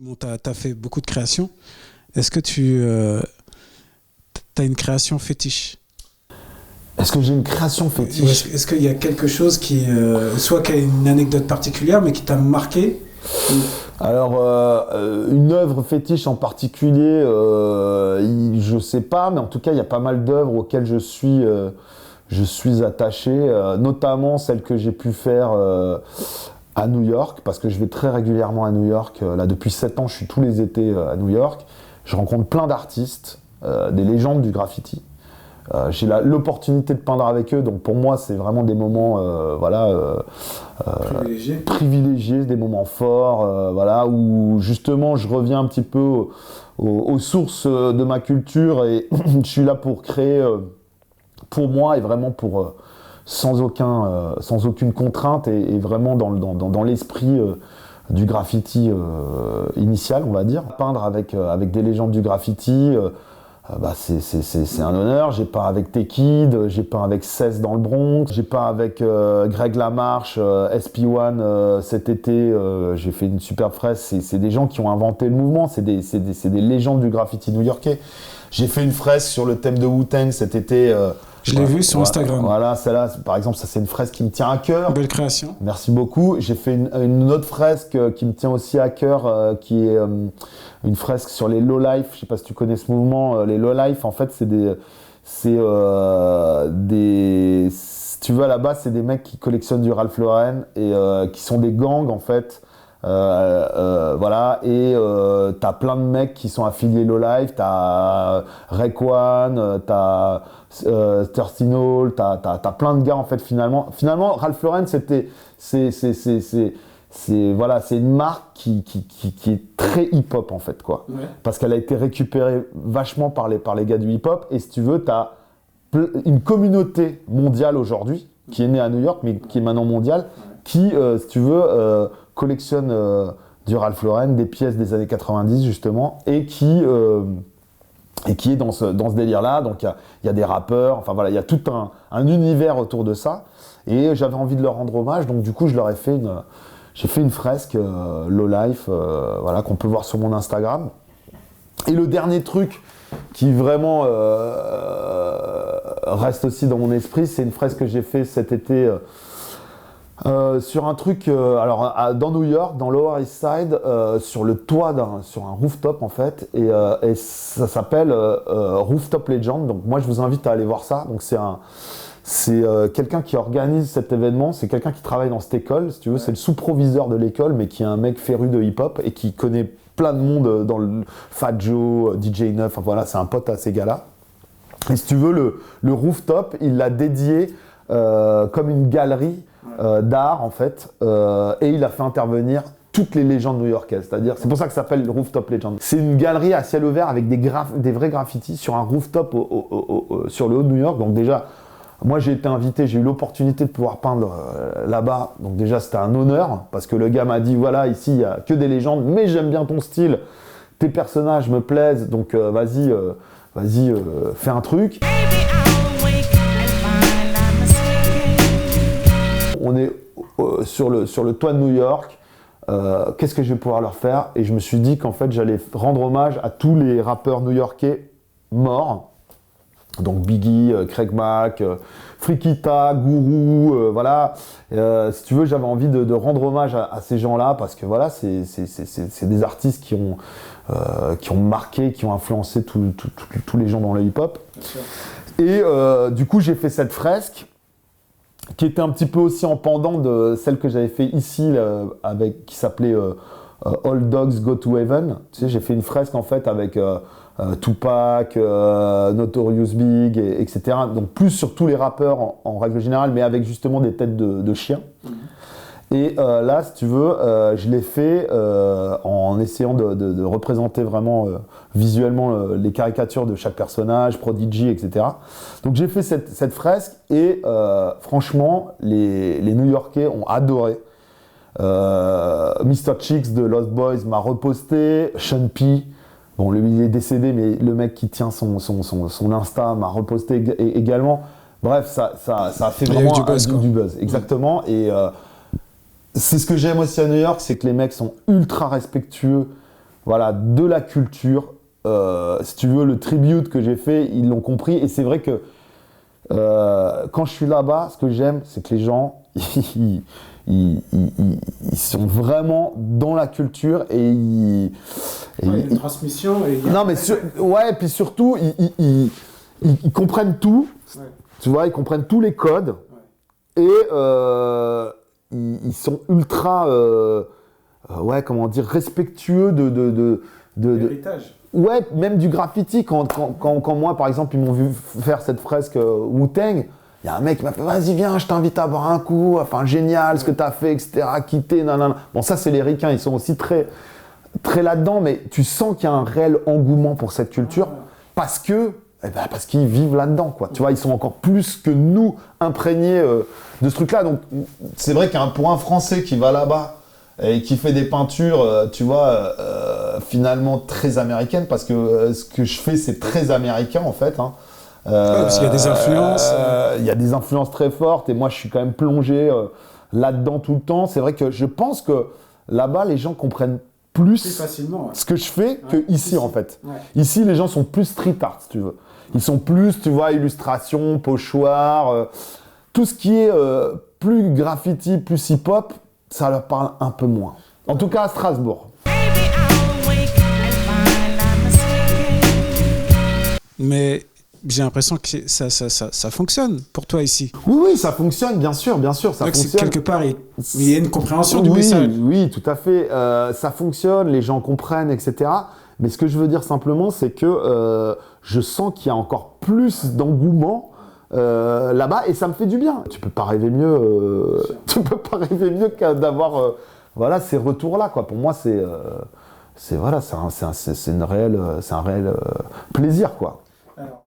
Bon, tu as fait beaucoup de créations. Est-ce que tu as une création fétiche? Est-ce que j'ai une création Ou fétiche? est-ce qu'il y a quelque chose qui, soit qui a une anecdote particulière, mais qui t'a marqué? Alors, une œuvre fétiche en particulier, je sais pas, mais en tout cas, il y a pas mal d'œuvres auxquelles je suis attaché, notamment celles que j'ai pu faire à New York, parce que je vais très régulièrement à New York. Là, depuis 7 ans, je suis tous les étés à New York. Je rencontre plein d'artistes, des légendes du graffiti. J'ai l'opportunité de peindre avec eux, donc pour moi, c'est vraiment des moments privilégiés, des moments forts, voilà, où justement, je reviens un petit peu aux sources de ma culture et je suis là pour créer pour moi et vraiment pour sans aucune contrainte et vraiment dans l'esprit du graffiti initial, on va dire. Peindre avec des légendes du graffiti, c'est un honneur. J'ai peint avec T-Kid, j'ai peint avec Cess dans le Bronx, j'ai peint avec Greg Lamarche, SP1 cet été. J'ai fait une superbe fresque. C'est des gens qui ont inventé le mouvement, c'est des légendes du graffiti new-yorkais. J'ai fait une fresque sur le thème de Wu-Tang cet été. Je l'ai vu sur Instagram. Voilà, celle-là, par exemple, ça c'est une fresque qui me tient à cœur. Belle création. Merci beaucoup. J'ai fait une autre fresque qui me tient aussi à cœur, qui est une fresque sur les low life. Je sais pas si tu connais ce mouvement. Les low life, en fait, si tu veux, à la base, c'est des mecs qui collectionnent du Ralph Lauren et qui sont des gangs, en fait. Voilà, et t'as plein de mecs qui sont affiliés Low Life, t'as Rayquan, t'as Thirsty t'as plein de gars en fait finalement Ralph Lauren c'est une marque qui est très hip-hop en fait quoi, Ouais. parce qu'elle a été récupérée vachement par les gars du hip-hop et si tu veux t'as une communauté mondiale aujourd'hui qui est née à New York mais qui est maintenant mondiale qui si tu veux collectionne du Ralph Lauren, des pièces des années 90 justement, et qui est dans ce délire-là. Donc il y a des rappeurs, enfin voilà, il y a tout un univers autour de ça. Et j'avais envie de leur rendre hommage, donc du coup j'ai fait une fresque Low Life, voilà, qu'on peut voir sur mon Instagram. Et le dernier truc qui vraiment reste aussi dans mon esprit, c'est une fresque que j'ai fait cet été. Sur un truc, dans New York, dans Lower East Side, sur le toit sur un rooftop en fait, et ça s'appelle Rooftop Legend. Donc moi je vous invite à aller voir ça. Donc c'est quelqu'un qui organise cet événement, c'est quelqu'un qui travaille dans cette école, si tu veux, c'est le sous-proviseur de l'école, mais qui est un mec féru de hip-hop et qui connaît plein de monde dans le Fat Joe, DJ Neuf, enfin voilà, c'est un pote à ces gars-là. Et si tu veux, le rooftop, il l'a dédié comme une galerie d'art en fait, et il a fait intervenir toutes les légendes new-yorkaises, c'est-à-dire, c'est pour ça que ça s'appelle le Rooftop Legend. C'est une galerie à ciel ouvert avec des vrais graffitis sur un rooftop sur le haut de New York. Donc déjà, moi j'ai été invité, j'ai eu l'opportunité de pouvoir peindre là-bas, donc déjà c'était un honneur, parce que le gars m'a dit voilà, ici il n'y a que des légendes, mais j'aime bien ton style, tes personnages me plaisent, donc vas-y, fais un truc. On est sur le toit de New York, qu'est-ce que je vais pouvoir leur faire? Et je me suis dit qu'en fait j'allais rendre hommage à tous les rappeurs new-yorkais morts, donc Biggie, Craig Mack, Frikita, Guru, voilà. Si tu veux, j'avais envie de rendre hommage à ces gens-là parce que voilà, c'est des artistes qui ont marqué, qui ont influencé tous les gens dans le hip-hop. Et du coup, j'ai fait cette fresque qui était un petit peu aussi en pendant de celle que j'avais fait ici qui s'appelait All Dogs Go to Heaven. Tu sais, j'ai fait une fresque en fait avec Tupac, Notorious Big, etc. Donc plus sur tous les rappeurs en règle générale, mais avec justement des têtes de chiens. Et là, si tu veux, je l'ai fait en essayant de représenter vraiment visuellement les caricatures de chaque personnage, Prodigy, etc. Donc j'ai fait cette fresque et franchement, les New-Yorkais ont adoré. Mr. Chicks de Lost Boys m'a reposté, Sean P. Bon, lui il est décédé, mais le mec qui tient son Insta m'a reposté également. Bref, ça a fait vraiment du buzz. Exactement. Et c'est ce que j'aime aussi à New York, c'est que les mecs sont ultra respectueux voilà, de la culture. Si tu veux, le tribute que j'ai fait, ils l'ont compris. Et c'est vrai que quand je suis là-bas, ce que j'aime, c'est que les gens, ils sont vraiment dans la culture et il y a une transmission. Non, mais ouais, et puis surtout, ils comprennent tout. Ouais. Tu vois, ils comprennent tous les codes. Ouais. Et ils sont ultra, ouais, comment dire, respectueux de l'héritage. Ouais, même du graffiti. Quand moi, par exemple, ils m'ont vu faire cette fresque Wu-Tang, il y a un mec qui m'a fait « Vas-y, viens, je t'invite à boire un coup. Enfin, génial, ce que t'as fait, etc. Quitter, nanana. » Bon, ça, c'est les ricains. Ils sont aussi très, très là-dedans. Mais tu sens qu'il y a un réel engouement pour cette culture parce qu'ils vivent là-dedans, quoi. Tu vois, ils sont encore plus que nous imprégnés de ce truc-là. Donc, c'est vrai pour un Français qui va là-bas et qui fait des peintures, tu vois, finalement très américaines, parce que ce que je fais, c'est très américain, en fait. Hein. Parce qu'il y a des influences. Il y a des influences très fortes, et moi, je suis quand même plongé là-dedans tout le temps. C'est vrai que je pense que là-bas, les gens comprennent plus facilement, ce que je fais que ici, en fait. Ouais. Ici, les gens sont plus street art, si tu veux. Ils sont plus, tu vois, illustration, pochoir, tout ce qui est plus graffiti, plus hip-hop, ça leur parle un peu moins. En tout cas à Strasbourg. Mais j'ai l'impression que ça fonctionne pour toi ici. Oui, ça fonctionne, bien sûr, ça donc fonctionne. Quelque part, il y a une compréhension du message. Oui, tout à fait. Ça fonctionne, les gens comprennent, etc. Mais ce que je veux dire simplement, c'est que je sens qu'il y a encore plus d'engouement là-bas, et ça me fait du bien. Tu peux pas rêver mieux. Tu peux pas rêver mieux que d'avoir voilà, ces retours-là, quoi. Pour moi, c'est un réel plaisir, quoi. Alors.